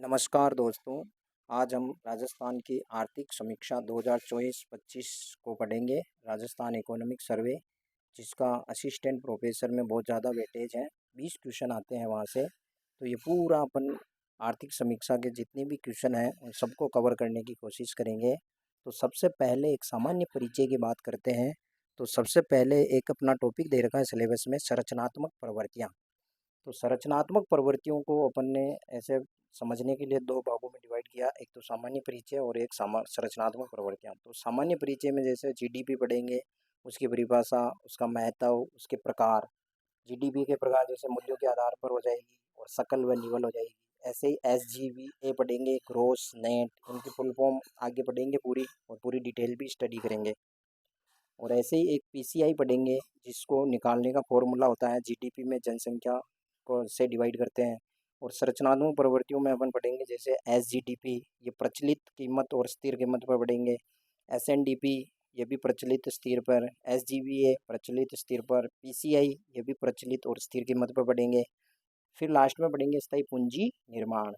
नमस्कार दोस्तों। आज हम राजस्थान की आर्थिक समीक्षा 2024-25 को पढ़ेंगे। राजस्थान इकोनॉमिक सर्वे, जिसका असिस्टेंट प्रोफेसर में बहुत ज़्यादा वेटेज है, 20 क्वेश्चन आते हैं वहाँ से। तो ये पूरा अपन आर्थिक समीक्षा के जितने भी क्वेश्चन हैं उन सबको कवर करने की कोशिश करेंगे। तो सबसे पहले एक सामान्य परिचय की बात करते हैं। तो सबसे पहले एक अपना टॉपिक दे रखा है सिलेबस में, संरचनात्मक प्रवृत्तियाँ। तो संरचनात्मक प्रवृत्तियों को अपन ने ऐसे समझने के लिए दो भागों में डिवाइड किया, एक तो सामान्य परिचय और एक संरचनात्मक प्रवृत्तियाँ। तो सामान्य परिचय में जैसे जीडीपी पढ़ेंगे, उसकी परिभाषा, उसका महत्व, उसके प्रकार। जीडीपी के प्रकार जैसे मूल्यों के आधार पर हो जाएगी और सकल व निवल हो जाएगी। ऐसे ही एसजीवीए पढ़ेंगे, ग्रोस, नेट, इनकी फुल फॉर्म आगे पढ़ेंगे पूरी, और पूरी डिटेल भी स्टडी करेंगे। और ऐसे ही एक पीसीआई पढ़ेंगे, जिसको निकालने का फॉर्मूला होता है जीडीपी में जनसंख्या को से डिवाइड करते हैं। और संरचनात्मक प्रवृत्तियों में अपन पढ़ेंगे जैसे एसजीडीपी, ये प्रचलित कीमत और स्थिर कीमत पर पढ़ेंगे। एसएनडीपी, ये भी प्रचलित स्थिर पर। एसजीवीए प्रचलित स्थिर पर। पीसीआई, ये भी प्रचलित और स्थिर कीमत पर पढ़ेंगे। फिर लास्ट में पढ़ेंगे स्थायी पूंजी निर्माण।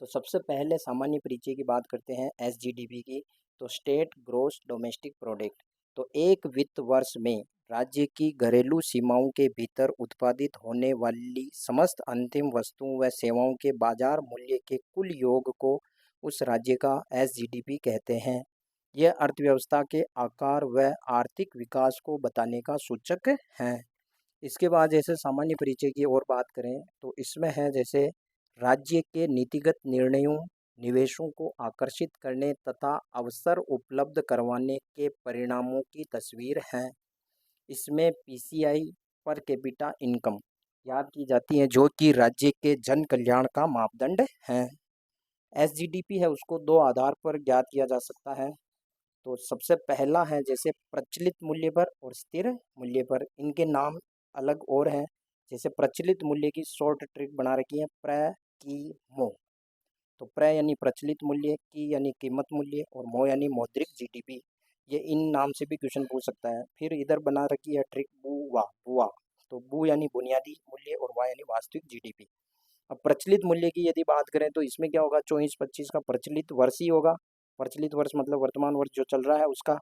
तो सबसे पहले सामान्य परिचय की बात करते हैं एसजीडीपी की। तो स्टेट ग्रोस डोमेस्टिक प्रोडक्ट, तो एक वित्त वर्ष में राज्य की घरेलू सीमाओं के भीतर उत्पादित होने वाली समस्त अंतिम वस्तुओं व सेवाओं के बाजार मूल्य के कुल योग को उस राज्य का एसजीडीपी कहते हैं। यह अर्थव्यवस्था के आकार व आर्थिक विकास को बताने का सूचक है। इसके बाद जैसे सामान्य परिचय की और बात करें तो इसमें है जैसे राज्य के नीतिगत निर्णयों, निवेशों को आकर्षित करने तथा अवसर उपलब्ध करवाने के परिणामों की तस्वीर है। इसमें पीसीआई, पर कैपिटा इनकम, याद की जाती है, जो कि राज्य के जन कल्याण का मापदंड है। एसजीडीपी है, उसको दो आधार पर ज्ञात किया जा सकता है। तो सबसे पहला है जैसे प्रचलित मूल्य पर और स्थिर मूल्य पर। इनके नाम अलग और हैं। जैसे प्रचलित मूल्य की शॉर्ट ट्रिक बना रखी है प्र, की, मो। तो प्र यानी प्रचलित मूल्य, की यानी कीमत मूल्य, और मो यानी मौद्रिक जीडीपी। ये इन नाम से भी क्वेश्चन पूछ सकता है। फिर इधर बना रखी है ट्रिक बू वा, बुआ। तो बू यानी बुनियादी मूल्य और वा यानी वास्तविक जीडीपी। अब प्रचलित मूल्य की यदि बात करें तो इसमें क्या होगा, 24-25 का प्रचलित वर्ष ही होगा। प्रचलित वर्ष मतलब वर्तमान वर्ष जो चल रहा है उसका।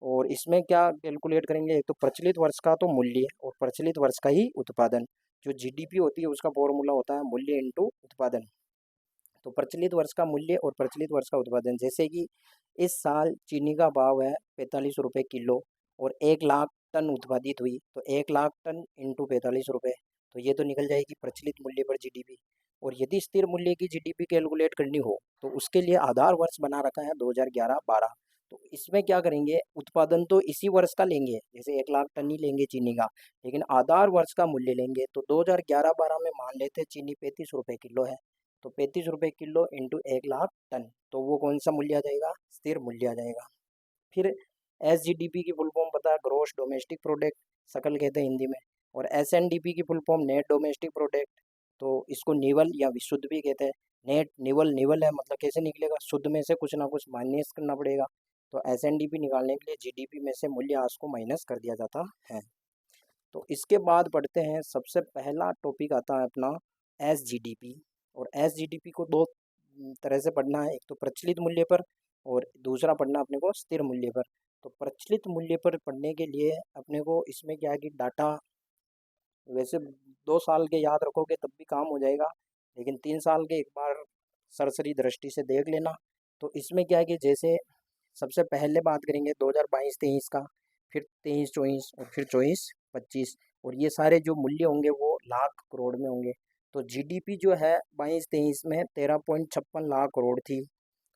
और इसमें क्या कैलकुलेट करेंगे, एक तो प्रचलित वर्ष का तो मूल्य और प्रचलित वर्ष का ही उत्पादन। जो जीडीपी होती है उसका फॉर्मूला होता है मूल्य इंटू उत्पादन। तो प्रचलित वर्ष का मूल्य और प्रचलित वर्ष का उत्पादन, जैसे कि इस साल चीनी का भाव है 45 रुपये किलो और 1 लाख टन उत्पादित हुई, तो 1 लाख टन इंटू 45 रुपये, तो ये तो निकल जाएगी प्रचलित मूल्य पर जीडीपी। और यदि स्थिर मूल्य की जीडीपी कैलकुलेट करनी हो तो उसके लिए आधार वर्ष बना रखा है 2011-12। तो इसमें क्या करेंगे, उत्पादन तो इसी वर्ष का लेंगे, जैसे 1 लाख टन ही लेंगे चीनी का, लेकिन आधार वर्ष का मूल्य लेंगे। तो 2011-12 में मान लेते हैं चीनी 35 रुपये किलो है, तो 35 रुपये किलो इंटू 1 लाख टन, तो वो कौन सा मूल्य आ जाएगा, स्थिर मूल्य आ जाएगा। फिर एसजीडीपी की फुल फॉर्म पता है, ग्रोस डोमेस्टिक प्रोडक्ट, सकल कहते हैं हिंदी में। और एसएनडीपी की full form net domestic product, तो इसको निवल या विशुद्ध भी कहते हैं। नेट निवल, निवल है मतलब कैसे निकलेगा, शुद्ध में से कुछ ना कुछ माइनस करना पड़ेगा। तो एसएनडीपी निकालने के लिए जीडीपी में से मूल्यह्रास को माइनस कर दिया जाता है। तो इसके बाद पढ़ते हैं, सबसे पहला टॉपिक आता है अपना एसजीडीपी। और एसजीडीपी को दो तरह से पढ़ना है, एक तो प्रचलित मूल्य पर और दूसरा पढ़ना अपने को स्थिर मूल्य पर। तो प्रचलित मूल्य पर पढ़ने के लिए अपने को इसमें क्या है कि डाटा वैसे 2 साल के याद रखोगे तब भी काम हो जाएगा, लेकिन 3 साल के एक बार सरसरी दृष्टि से देख लेना। तो इसमें क्या है कि जैसे सबसे पहले बात करेंगे 2022-23 का, फिर 23-24 और फिर 24-25। और ये सारे जो मूल्य होंगे वो लाख करोड़ में होंगे। तो जीडीपी जो है 22-23 में 13.56 लाख करोड़ थी,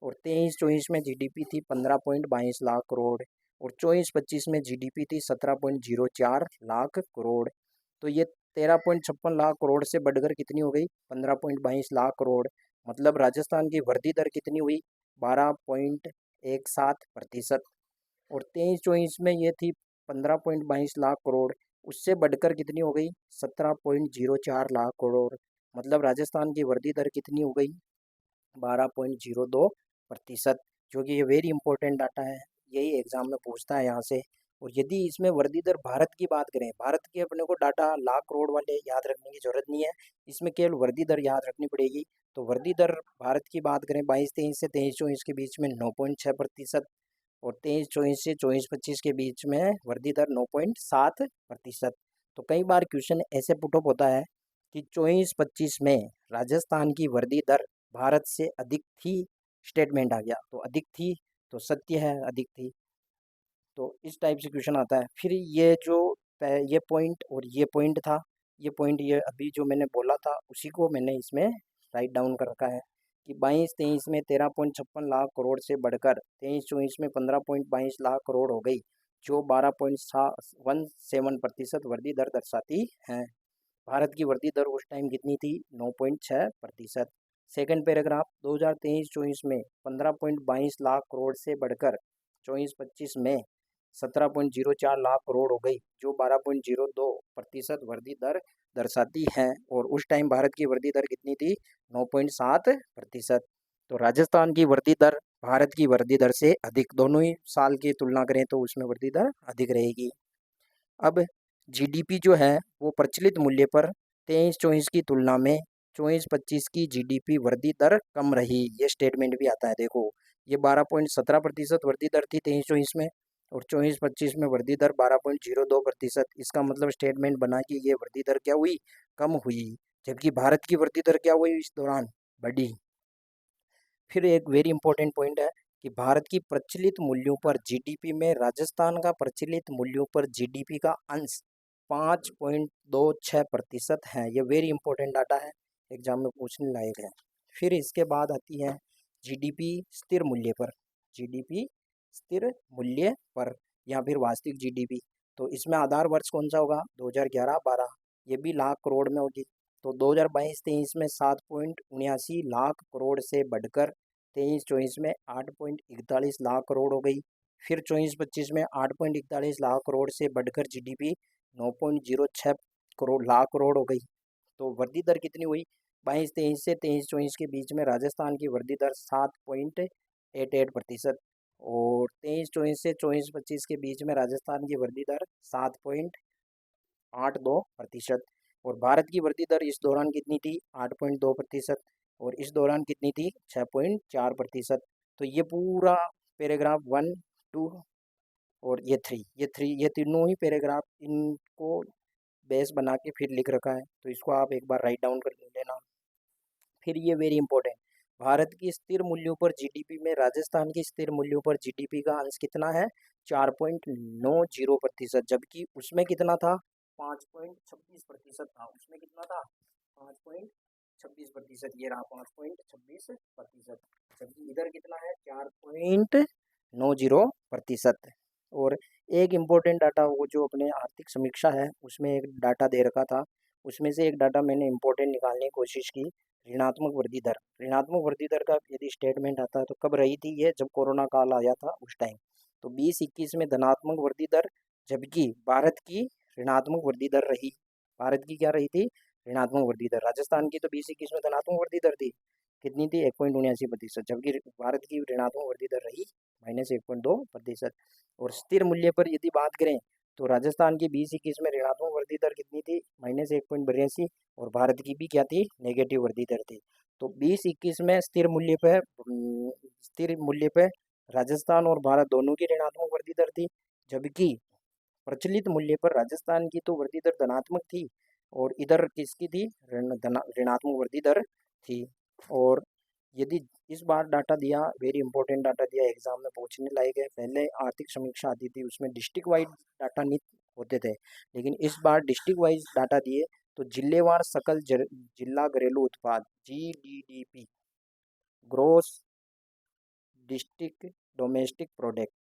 और 23-24 में जीडीपी थी 15.22 लाख करोड़, और 24-25 में जीडीपी थी 17.04 लाख करोड़। तो ये 13.56 लाख करोड़ से बढ़कर कितनी हो गई, 15.22 लाख करोड़। मतलब राजस्थान की वृद्धि दर कितनी हुई, 12.17%। और 23-24 में ये थी 15.22 लाख करोड़, उससे बढ़कर कितनी हो गई, 17.04 लाख करोड़। मतलब राजस्थान की वृद्धि दर कितनी हो गई, 12.02%। जो कि ये वेरी इंपॉर्टेंट डाटा है, यही एग्जाम में पूछता है यहाँ से। और यदि इसमें वृद्धि दर भारत की बात करें, भारत के अपने को डाटा लाख करोड़ वाले याद रखने की जरूरत नहीं है, इसमें केवल वृद्धि दर याद रखनी पड़ेगी। तो वृद्धि दर भारत की बात करें 22-23 से 23-24 के बीच में 9.6%, और 23-24 से 24-25 के बीच में वृद्धि दर 9.7%। तो कई बार क्वेश्चन ऐसे पुटअप होता है कि 24-25 में राजस्थान की वृद्धि दर भारत से अधिक थी, स्टेटमेंट आ गया, तो अधिक थी तो सत्य है अधिक थी। तो इस टाइप से क्वेश्चन आता है। फिर ये जो ये पॉइंट और ये पॉइंट था, ये पॉइंट ये अभी जो मैंने बोला था उसी को मैंने इसमें राइट डाउन कर रखा है कि 22-23 में 13.56 लाख करोड़ से बढ़कर 23-24 में 15.22 लाख करोड़ हो गई, जो 12.17% वृद्धि दर दर्शाती है। भारत की वृद्धि दर उस टाइम कितनी थी? 9.6%। सेकंड पैराग्राफ, 2023-24 में 15.22 लाख करोड़ से बढ़कर 24-25 में 17.04 लाख करोड़ हो गई, जो 12.02% वृद्धि दर दर्शाती है। और उस टाइम भारत की वृद्धि दर कितनी थी? 9.7%। तो राजस्थान की वृद्धि दर भारत की वृद्धि दर से अधिक, दोनों ही साल की तुलना करें तो उसमें वृद्धि दर अधिक रहेगी। अब जीडीपी जो है वो प्रचलित मूल्य पर 23-24 की तुलना में 24-25 की जीडीपी वृद्धि दर कम रही, ये स्टेटमेंट भी आता है। देखो, ये 12.17% वृद्धि दर थी 23-24 में, और 24-25 में वृद्धि दर 12.02%। इसका मतलब स्टेटमेंट बना कि ये वृद्धि दर क्या हुई? कम हुई, जबकि भारत की वृद्धि दर क्या हुई इस दौरान? बढ़ी। फिर एक वेरी इंपॉर्टेंट पॉइंट है कि भारत की प्रचलित मूल्यों पर जीडीपी में राजस्थान का प्रचलित मूल्यों पर जीडीपी का अंश 5.26% है। यह वेरी इंपॉर्टेंट डाटा है, एग्जाम में पूछने लायक है। फिर इसके बाद आती है जीडीपी स्थिर मूल्य पर, जीडीपी स्थिर मूल्य पर या फिर वास्तविक जीडीपी। तो इसमें आधार वर्ष कौन सा होगा? 2011-12, ये भी लाख करोड़ में होगी। तो 2022-23 में 7.79 लाख करोड़ से बढ़कर 23-24 में 8.41 लाख करोड़ हो गई। फिर 24-25 में 8.41 लाख करोड़ से बढ़कर जीडीपी 9.06 करोड़ लाख करोड़ हो गई। तो वृद्धि दर कितनी हुई? 22-23 से 23-24 के बीच में राजस्थान की वृद्धि दर 7.88%, और 23-24 से 24-25 के बीच में राजस्थान की वृद्धि दर 7.82%। और भारत की वृद्धि दर इस दौरान कितनी थी? 8.2%, और इस दौरान कितनी थी? 6.4%। तो ये पूरा पैराग्राफ 1, 2 और ये तीनों ही पैराग्राफ इनको बेस बना के फिर लिख रखा है, तो इसको आप एक बार राइट डाउन कर लेना। फिर ये वेरी इंपॉर्टेंट, भारत की स्थिर मूल्यों पर जीडीपी में राजस्थान की स्थिर मूल्यों पर जीडीपी का अंश कितना है? 4.90%, जबकि उसमें कितना था? 5.26% था। उसमें कितना था? 5.26%। ये रहा 5.26%, जबकि इधर कितना है? 4.90%। और एक इम्पोर्टेंट डाटा, वो जो अपने आर्थिक समीक्षा है उसमें एक डाटा दे रखा था, उसमें से एक डाटा मैंने इम्पोर्टेंट निकालने की कोशिश की। ऋणात्मक वृद्धि दर, ऋणात्मक वृद्धि दर का यदि स्टेटमेंट आता है तो कब रही थी? ये जब कोरोना काल आया था उस टाइम। तो 20-21 में धनात्मक वृद्धि दर, जबकि भारत की ऋणात्मक वृद्धि दर रही। भारत की क्या रही थी? ऋणात्मक वृद्धि दर। राजस्थान की तो 20-21 में धनात्मक वृद्धि दर थी, कितनी थी? 1.79%, जबकि भारत की ऋणात्मक वृद्धि दर रही -1.2%। और स्थिर मूल्य पर यदि बात करें तो राजस्थान की 20-21 में ऋणात्मक वृद्धि दर कितनी थी? -1.82, और भारत की भी क्या थी? नेगेटिव वृद्धि दर थी। तो 20-21 में स्थिर मूल्य पे राजस्थान और भारत दोनों की ऋणात्मक वृद्धि दर थी, जबकि प्रचलित मूल्य पर राजस्थान की तो वृद्धि दर धनात्मक थी, और इधर किसकी थी? ऋणात्मक वृद्धि दर थी। और यदि इस बार डाटा दिया, वेरी इंपॉर्टेंट डाटा दिया, एग्जाम में पूछने लायक है। पहले आर्थिक समीक्षा आती थी, उसमें डिस्ट्रिक्ट वाइज डाटा नहीं होते थे, लेकिन इस बार डिस्ट्रिक्ट वाइज डाटा दिए। तो जिलेवार सकल जिला घरेलू उत्पाद, GDDP, gross district domestic product,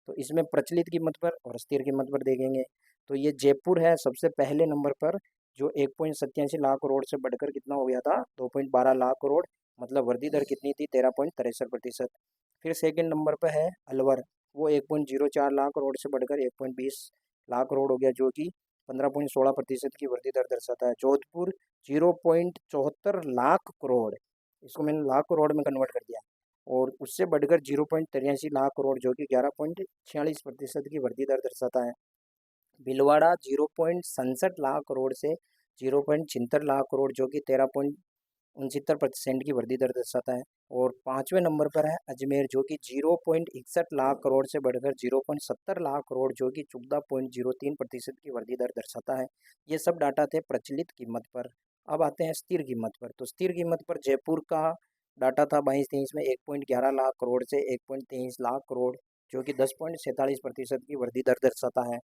तो इसमें प्रचलित कीमत पर और स्थिर कीमत पर देखेंगे। तो ये जयपुर है सबसे पहले नंबर पर, जो 1.87 लाख करोड़ से बढ़कर कितना हो गया था? 2.12 लाख करोड़, मतलब वृद्धि दर कितनी थी? 13.63%। फिर सेकंड नंबर पर है अलवर, वो 1.04 लाख करोड़ से बढ़कर 1.20 लाख करोड़ हो गया, जो कि 15.16% की वृद्धि दर दर्शाता है। जोधपुर 0.74 लाख करोड़, इसको मैंने लाख करोड़ में कन्वर्ट कर दिया, और उससे बढ़कर 0.83 लाख करोड़ जो कि 11.46% की वृद्धि दर दर्शाता है। भीलवाड़ा 0.67 लाख करोड़ से 0.76 लाख करोड़ जो कि 13.69% की वृद्धि दर दर्शाता है। और 5वें नंबर पर है अजमेर जो कि 0.61 लाख करोड़ से बढ़कर 0.70 लाख करोड़ जो कि 14.03% की वृद्धि दर दर्शाता है। ये सब डाटा थे प्रचलित कीमत पर। अब आते हैं स्थिर कीमत पर। तो स्थिर कीमत पर जयपुर का डाटा था 22-23 में 1.11 लाख करोड़ से 1.23 लाख करोड़ जो कि 10.47% की वृद्धि दर दर्शाता है।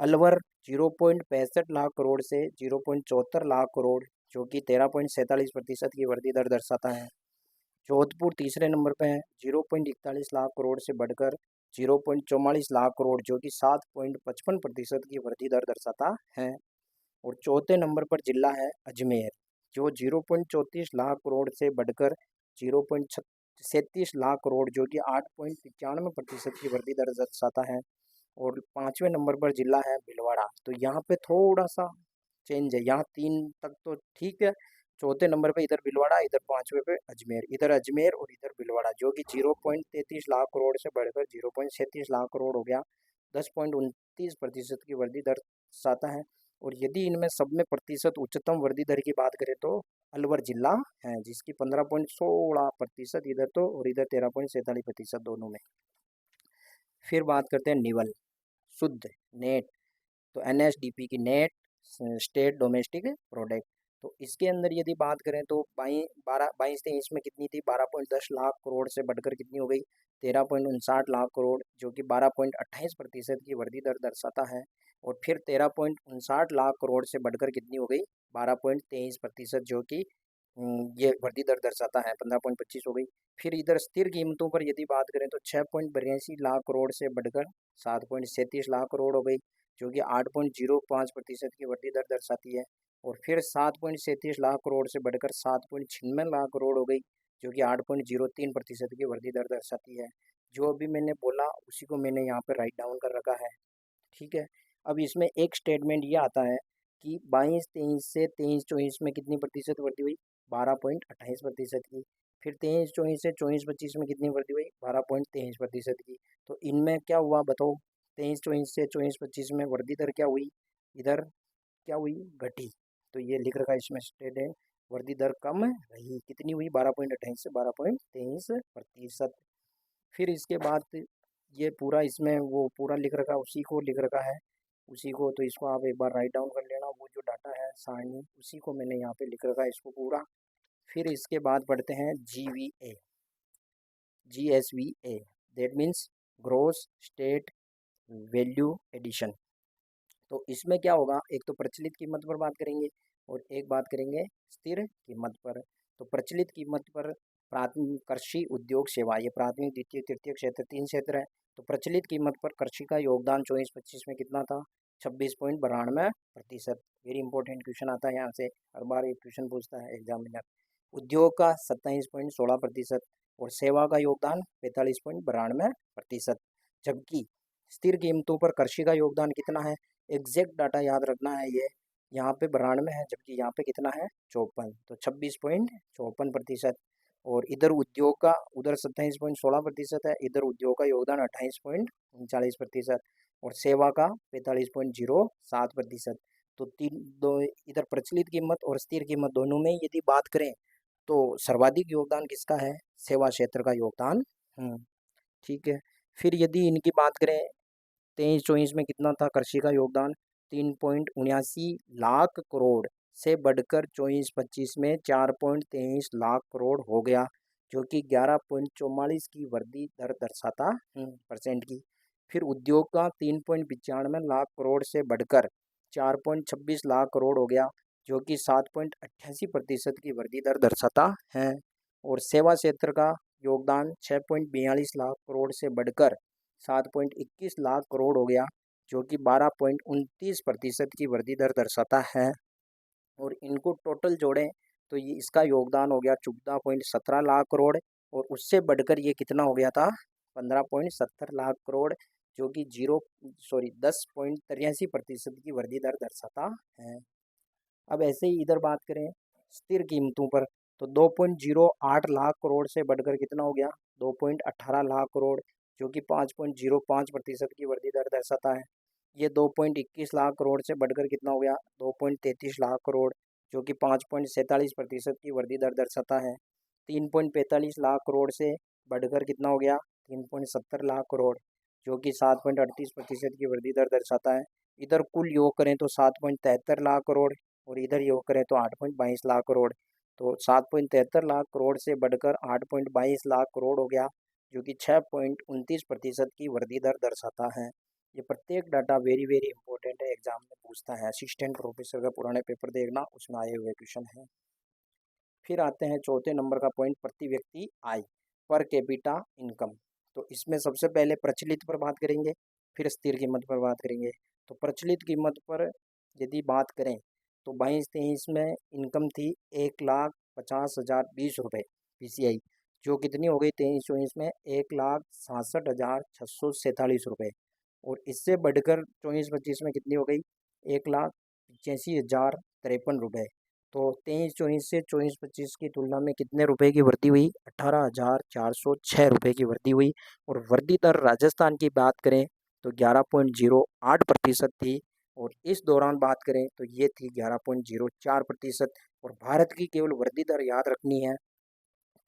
अलवर 0.65 लाख करोड़ से 0.74 लाख करोड़ जो कि 13.47% की वृद्धि दर दर्शाता है। जोधपुर तीसरे नंबर पर है 0.41 लाख करोड़ से बढ़कर 0.44 लाख करोड़ जो कि 7.55% की वृद्धि दर दर्शाता है। और चौथे नंबर पर जिला है अजमेर जो 0.34 लाख करोड़ से बढ़कर 0.37 लाख करोड़ जो कि 8.95% की वृद्धि दर दर्शाता है। और 5वें नंबर पर जिला है भीलवाड़ा। तो यहाँ पे थोड़ा सा चेंज है, यहाँ 3 तक तो ठीक है। चौथे नंबर पे इधर भीलवाड़ा, इधर 5वें पे अजमेर, इधर अजमेर और इधर भीलवाड़ा जो कि 0.33 लाख करोड़ से बढ़कर 0.37 लाख करोड़ हो गया, 10.29% की वृद्धि दर दर्शाता है। और यदि इनमें सब में प्रतिशत उच्चतम वृद्धि दर की बात करें तो अलवर जिला है जिसकी 15.16% इधर तो और इधर 13.47% दोनों में। फिर बात करते हैं निवल शुद्ध नेट। तो NSDP की नेट स्टेट डोमेस्टिक प्रोडक्ट। तो इसके अंदर यदि बात करें तो 22-23 में कितनी थी 12.10 लाख करोड़ से बढ़कर कितनी हो गई 13.59 लाख करोड़ जो कि 12.28% की वृद्धि दर दर्शाता है। और फिर 13.59 लाख करोड़ से बढ़कर कितनी हो गई 12.23% जो कि ये वृद्धि दर दर्शाता है 15.25 हो गई। फिर इधर स्थिर कीमतों पर यदि बात करें तो 6.82 लाख करोड़ से बढ़कर 7.37 लाख करोड़ हो गई जो कि 8.05% की वृद्धि दर दर्शाती है। और फिर 7.37 लाख करोड़ से बढ़कर 7.96 लाख करोड़ हो गई जो कि 8.03% की वृद्धि दर दर्शाती है। जो अभी मैंने बोला उसी को मैंने यहाँ पर राइट डाउन कर रखा है, ठीक है। अब इसमें एक स्टेटमेंट ये आता है कि 22-23 से 23-24 में कितनी प्रतिशत वृद्धि हुई 12.28% की। फिर 23-24 से 24-25 में कितनी वृद्धि हुई 12.23% की। तो इनमें क्या हुआ बताओ 23-24 से 24-25 में वृद्धि दर क्या हुई, इधर क्या हुई घटी। तो ये लिख रखा है इसमें स्टेट है वृद्धि दर कम रही, कितनी हुई 12.28 से 12.23%। फिर इसके बाद ये पूरा इसमें वो पूरा लिख रखा उसी को लिख रखा है उसी को। तो इसको आप एक बार राइट डाउन कर लेना, वो जो डाटा है सारणी उसी को मैंने यहाँ पे लिख रखा है इसको पूरा। फिर इसके बाद पढ़ते हैं GSVA that means gross state value addition. तो इसमें क्या होगा, एक तो प्रचलित कीमत पर बात करेंगे और एक बात करेंगे स्थिर कीमत पर। तो प्रचलित कीमत पर प्राथमिक कृषि उद्योग सेवा, ये प्राथमिक द्वितीय तृतीय क्षेत्र 3 क्षेत्र है। तो प्रचलित कीमत पर कृषि का योगदान 24-25 में कितना था 26.92%। वेरी इंपॉर्टेंट क्वेश्चन आता है यहाँ से, हर बार एक क्वेश्चन पूछता है एग्जामिनर। उद्योग का 27.16% और सेवा का योगदान 45.92%। जबकि स्थिर कीमतों पर कृषि का योगदान कितना है, एग्जैक्ट डाटा याद रखना है, ये यहाँ पे 92 है जबकि यहाँ पे कितना है 54, तो 26.54%। और इधर उद्योग का उधर 27.16% है, इधर उद्योग का योगदान 28.39% और सेवा का 45.07%। तो इधर प्रचलित कीमत और स्थिर कीमत दोनों में यदि बात करें तो सर्वाधिक योगदान किसका है, सेवा क्षेत्र का योगदान। ठीक है। फिर यदि इनकी बात करें 23-24 में कितना था कृषि का योगदान 3.79 लाख करोड़ से बढ़कर 24-25 में 4.23 लाख करोड़ हो गया जो कि 11.44 की वृद्धि दर दर्शाता परसेंट की। फिर उद्योग का 3.95 लाख करोड़ से बढ़कर 4.26 लाख करोड़ हो गया जो कि 7.88% की वृद्धि दर दर्शाता है। और सेवा क्षेत्र का योगदान 6.42 लाख करोड़ से बढ़कर 7.21 लाख करोड़ हो गया जो कि 12.29% की वृद्धि दर दर्शाता है। और इनको टोटल जोड़ें तो ये इसका योगदान हो गया 14.17 लाख करोड़ और उससे बढ़कर ये कितना हो गया था 15.70 लाख करोड़ जो कि 10.83% की वृद्धि दर दर्शाता है। अब ऐसे ही इधर बात करें स्थिर कीमतों पर तो 2.08 लाख करोड़ से बढ़कर कितना हो गया, 2.18 लाख करोड़, जो कि 5.05% की वृद्धि दर दर्शाता है। ये 2.21 लाख करोड़ से बढ़कर कितना हो गया, 2.33 लाख करोड़, जो कि 5.47% की वृद्धि दर दर्शाता है। 3.45 लाख करोड़ से बढ़कर कितना हो गया, 3.70 लाख करोड़, जो कि 7.38% की वृद्धि दर दर्शाता है। इधर कुल योग करें तो 7.73 लाख करोड़, और इधर योग करें तो 8.22 लाख करोड़। तो 7.73 लाख करोड़ से बढ़कर 8.22 लाख करोड़ हो गया, जो कि 6.29% की वृद्धि दर दर्शाता है। ये प्रत्येक डाटा वेरी वेरी इंपॉर्टेंट है, एग्जाम में पूछता है। असिस्टेंट प्रोफेसर का पुराने पेपर देखना, उसमें आए हुए क्वेश्चन है। फिर आते हैं चौथे नंबर का पॉइंट, प्रति व्यक्ति आय, पर कैपिटा इनकम। तो इसमें सबसे पहले प्रचलित पर बात करेंगे, फिर स्थिर कीमत पर बात करेंगे। तो प्रचलित कीमत पर यदि बात करें तो 22-23 में इनकम थी 1,50,020 रुपये PCI, जो कितनी हो गई 23-24 में 1,67,647 रुपये। और इससे बढ़कर 24-25 में कितनी हो गई, 1,85,053 रुपये। तो 23-24 से 24-25 की तुलना में कितने रुपए की वृद्धि हुई, 18,406 रुपये की वृद्धि हुई। और वृद्धि दर राजस्थान की बात करें तो 11.08% थी, और इस दौरान बात करें तो ये थी 11.04%। और भारत की केवल वृद्धि दर याद रखनी है,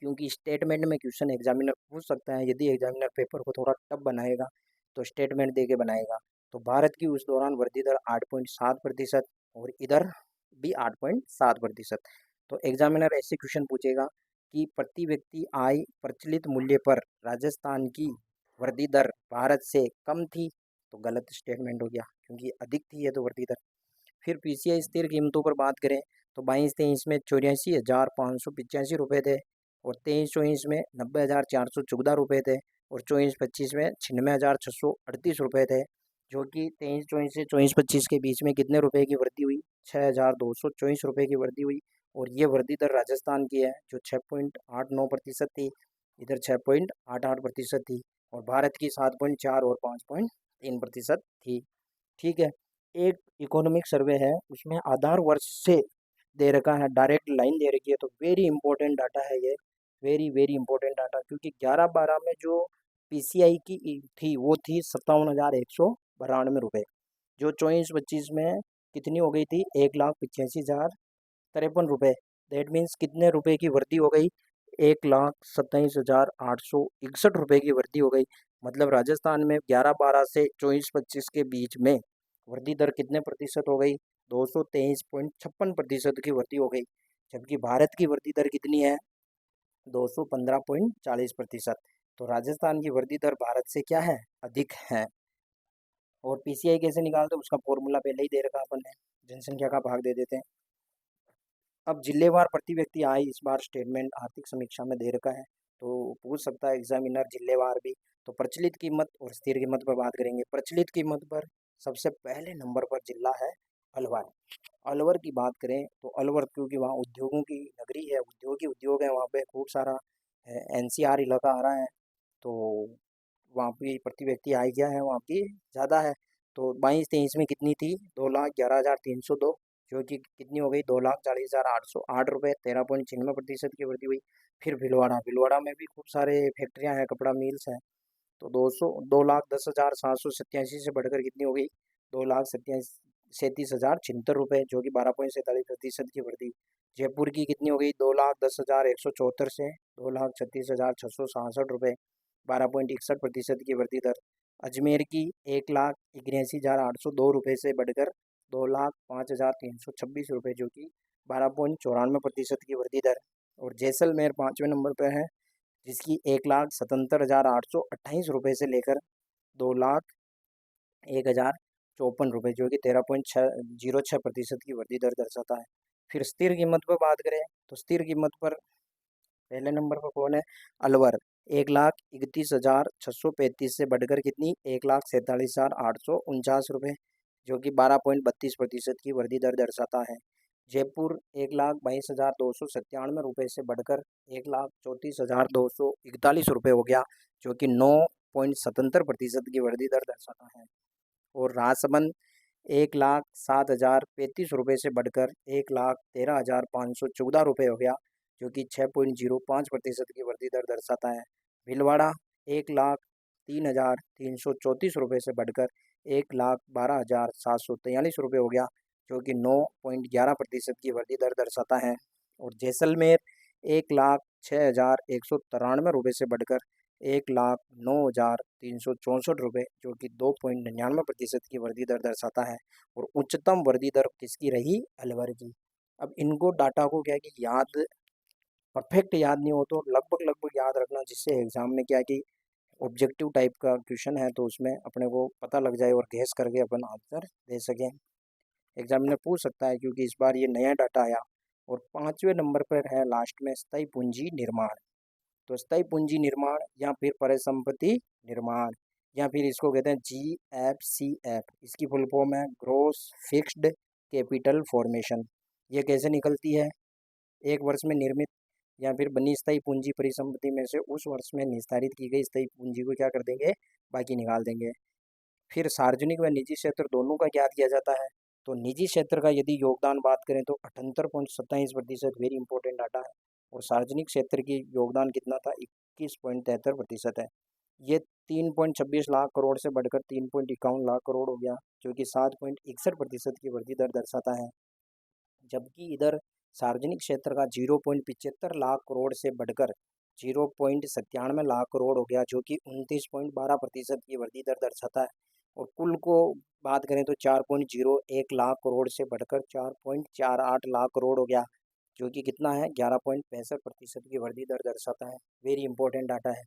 क्योंकि स्टेटमेंट में क्वेश्चन एग्जामिनर पूछ सकता है। यदि एग्जामिनर पेपर को थोड़ा टफ बनाएगा तो स्टेटमेंट दे के बनाएगा। तो भारत की उस दौरान वृद्धि दर 8.7%, और इधर भी 8.7%। तो एग्जामिनर ऐसे क्वेश्चन पूछेगा कि प्रति व्यक्ति आय प्रचलित मूल्य पर राजस्थान की वृद्धि दर भारत से कम थी, तो गलत स्टेटमेंट हो गया, क्योंकि अधिक थी ये तो वृद्धि दर। फिर PCI स्थिर कीमतों पर बात करें तो 22-23 में 84,585 रुपये थे, और 23-24 में 90,414 रुपये थे, और 24-25 में 96,638 रुपये थे, जो कि 23-24 से 24-25 के बीच में कितने रुपए की वृद्धि हुई, 6,224 रुपये की वृद्धि हुई। और ये वृद्धि दर राजस्थान की है, जो 6.89% थी, इधर 6.88% थी, और भारत की 7.4 और 5.3% थी। ठीक है। एक इकोनॉमिक सर्वे है, उसमें आधार वर्ष से दे रखा है, डायरेक्ट लाइन दे रखी है। तो वेरी इंपॉर्टेंट डाटा है ये, वेरी वेरी इंपॉर्टेंट डाटा, क्योंकि 11-12 में जो PCI की थी वो थी 57,192 रुपये, जो 24-25 में कितनी हो गई थी, 1,85,053 रुपये। दैट मीन्स कितने रुपए की वृद्धि हो गई, 1,27,861 रुपये की वृद्धि हो गई। मतलब राजस्थान में 11-12 से 24-25 के बीच में वृद्धि दर कितने प्रतिशत हो गई, 223.56% की वृद्धि हो गई। जबकि भारत की वृद्धि दर कितनी है, 215.40%। तो राजस्थान की वृद्धि दर भारत से क्या है, अधिक है। और PCI कैसे निकालते हैं, उसका फॉर्मूला पहले ही दे रखा अपन ने, जनसंख्या का भाग दे देते हैं। अब जिलेवार प्रति व्यक्ति आय इस बार स्टेटमेंट आर्थिक समीक्षा में दे रखा है, तो पूछ सकता है एग्जामिनर जिलेवार भी। तो प्रचलित कीमत और स्थिर कीमत पर बात करेंगे। प्रचलित कीमत पर सबसे पहले नंबर पर जिला है अलवर। अलवर की बात करें तो अलवर, क्योंकि वहाँ उद्योगों की नगरी है, उद्योग है, वहाँ पे खूब सारा NCR इलाका आ रहा है, तो वहाँ की प्रति व्यक्ति आय क्या है, वहाँ की ज़्यादा है। तो 22-23 में कितनी थी, 2,11,302, जो कि कितनी हो गई, 2,40,808 रुपये, 13.96% की वृद्धि हुई। फिर भिलवाड़ा में भी खूब सारे फैक्ट्रियाँ हैं, कपड़ा मिल्स हैं। तो 2,10,787 से बढ़कर कितनी हो गई, 2,37,076 रुपये, जो कि 12.47% की वृद्धि। जयपुर की कितनी हो गई, 2,10,174 से 2,36,667 रुपये, 12.61% की वृद्धि दर। अजमेर की 1,81,802 रुपये से बढ़कर 2,05,326 रुपये, जो कि 12.94% की वृद्धि दर। और जैसलमेर 5वें नंबर पर है, जिसकी 1,77,828 रुपये से लेकर 2,01,054 रुपये, जो कि 13.06% की वृद्धि दर दर्शाता है। फिर स्थिर कीमत पर बात करें तो स्थिर कीमत पर पहले नंबर पर कौन है, अलवर, 1,31,635 से बढ़कर कितनी, 1,47,849 रुपये, जो कि 12.32% की वृद्धि दर दर्शाता है। जयपुर 1,22,297 रुपये से बढ़कर 1,34,241 रुपये हो गया, जो कि 9.77% की वृद्धि दर दर्शाता है। और राजसमंद 1,07,035 रुपये से बढ़कर 1,13,514 रुपये हो गया, जो कि 6.05% की वृद्धि दर दर्शाता है। भीलवाड़ा 1,03,334 रुपये से बढ़कर 1,12,743 रुपये हो गया, जो कि 9.11% की वृद्धि दर दर्शाता है। और जैसलमेर 1,06,193 रुपये से बढ़कर 1,09,364 रुपये, जो कि 2.99% की वृद्धि दर दर्शाता है। और उच्चतम वृद्धि दर किसकी रही? अलवर की। अब इनको डाटा को क्या है कि याद परफेक्ट याद नहीं हो तो लगभग लगभग याद रखना, जिससे एग्जाम में क्या है कि ऑब्जेक्टिव टाइप का क्वेश्चन है तो उसमें अपने को पता लग जाए और गैस करके अपन आंसर दे सकें। एग्जामिनर पूछ सकता है क्योंकि इस बार ये नया डाटा आया। और 5वें नंबर पर है लास्ट में स्थायी पूंजी निर्माण। तो स्थायी पूंजी निर्माण या फिर परिसंपत्ति निर्माण या फिर इसको कहते हैं GFCF। इसकी फुल फॉर्म है ग्रोस फिक्स्ड कैपिटल फॉर्मेशन। ये कैसे निकलती है? एक वर्ष में निर्मित या फिर बनी स्थायी पूंजी परिसंपत्ति में से उस वर्ष में निस्तारित की गई स्थायी पूंजी को क्या कर देंगे? बाकी निकाल देंगे। फिर सार्वजनिक व निजी क्षेत्र दोनों का क्या किया जाता है? तो निजी क्षेत्र का यदि योगदान बात करें तो 78.27%, वेरी इंपॉर्टेंट डाटा है। और सार्वजनिक क्षेत्र की योगदान कितना था? 21.73% है। ये 3.26 लाख करोड़ से बढ़कर 3.51 लाख करोड़ हो गया, जो कि 7.61% की वृद्धि दर दर्शाता है। जबकि इधर सार्वजनिक क्षेत्र का 0.75 लाख करोड़ से बढ़कर 0.97 लाख करोड़ हो गया, जो कि 29.12% की वृद्धि दर दर्शाता है। और कुल को बात करें तो 4.01 लाख करोड़ से बढ़कर 4.48 लाख करोड़ हो गया, जो कि कितना है? 11.65% की वृद्धि दर दर्शाता है। वेरी इंपॉर्टेंट डाटा है।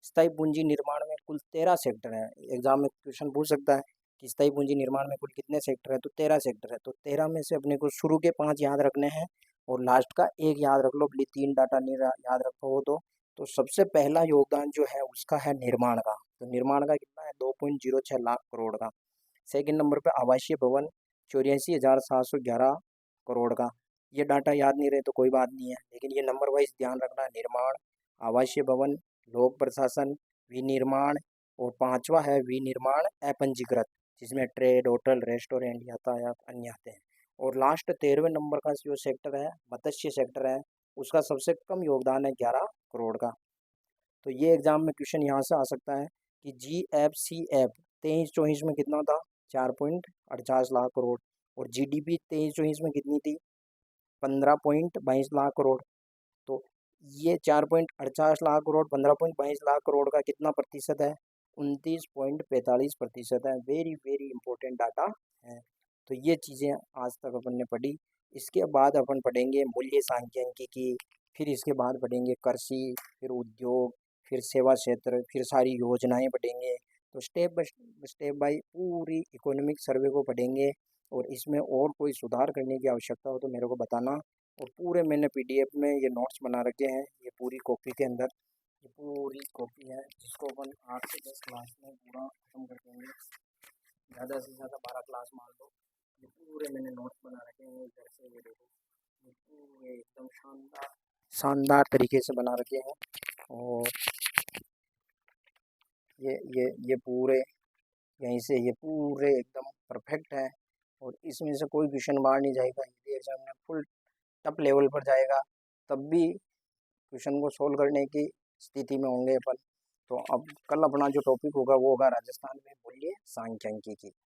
स्थायी पूंजी निर्माण में कुल 13 सेक्टर हैं। एग्जाम में क्वेश्चन पूछ सकता है कि स्थायी पूंजी निर्माण में कुल कितने सेक्टर है? तो 13 सेक्टर है। तो 13 में से अपने को शुरू के 5 याद रखने हैं और लास्ट का 1 याद रख लो। प्लीज 3 डाटा नहीं याद रखो हो तो सबसे पहला योगदान जो है उसका है निर्माण का। तो निर्माण का कितना है? 2.06 लाख करोड़ का। सेकेंड नंबर पर आवासीय भवन 84,711 करोड़ का। ये डाटा याद नहीं रहे तो कोई बात नहीं है, लेकिन ये नंबर वाइज ध्यान रखना। निर्माण, आवासीय भवन, लोक प्रशासन, विनिर्माण और 5वां है विनिर्माण अपंजीकृत, जिसमें ट्रेड, होटल, रेस्टोरेंट, यातायात अन्य आते हैं। और लास्ट 13वें नंबर का जो सेक्टर है मत्स्य सेक्टर है, उसका सबसे कम योगदान है 11 करोड़ का। तो ये एग्जाम में क्वेश्चन यहाँ से आ सकता है कि GFCF 23-24 में कितना था? 4.48 लाख करोड़। और GDP 23-24 में कितनी थी? 15.22 लाख करोड़। तो ये 4.48 लाख करोड़ 15.22 लाख करोड़ का कितना प्रतिशत है? 29.45% है। वेरी वेरी इंपॉर्टेंट डाटा है। तो ये चीज़ें आज तक अपन ने पढ़ी। इसके बाद अपन पढ़ेंगे मूल्य सांख्यिकी, फिर इसके बाद पढ़ेंगे कृषि, फिर उद्योग, फिर सेवा क्षेत्र, फिर सारी योजनाएं पढ़ेंगे। तो स्टेप बाय पूरी इकोनॉमिक सर्वे को पढ़ेंगे। और इसमें और कोई सुधार करने की आवश्यकता हो तो मेरे को बताना। और पूरे मैंने PDF में ये नोट्स बना रखे हैं, ये पूरी कॉपी के अंदर ये पूरी कॉपी है, जिसको अपन 8 से 10 क्लास में पूरा खत्म कर देंगे। ज़्यादा से ज़्यादा 12 क्लास मान लो। ये पूरे मैंने नोट्स बना रखे हैं। इधर से ये देखो, ये पूरे एकदम शानदार शानदार तरीके से बना रखे हैं। और ये पूरे यहीं से ये पूरे एकदम परफेक्ट है। और इसमें से कोई क्वेश्चन बाहर नहीं जाएगा। यदि एग्जाम में फुल टप लेवल पर जाएगा तब भी क्वेश्चन को सोल्व करने की स्थिति में होंगे अपन। तो अब कल अपना जो टॉपिक होगा वो होगा राजस्थान में मूल्य सांख्यिकी की।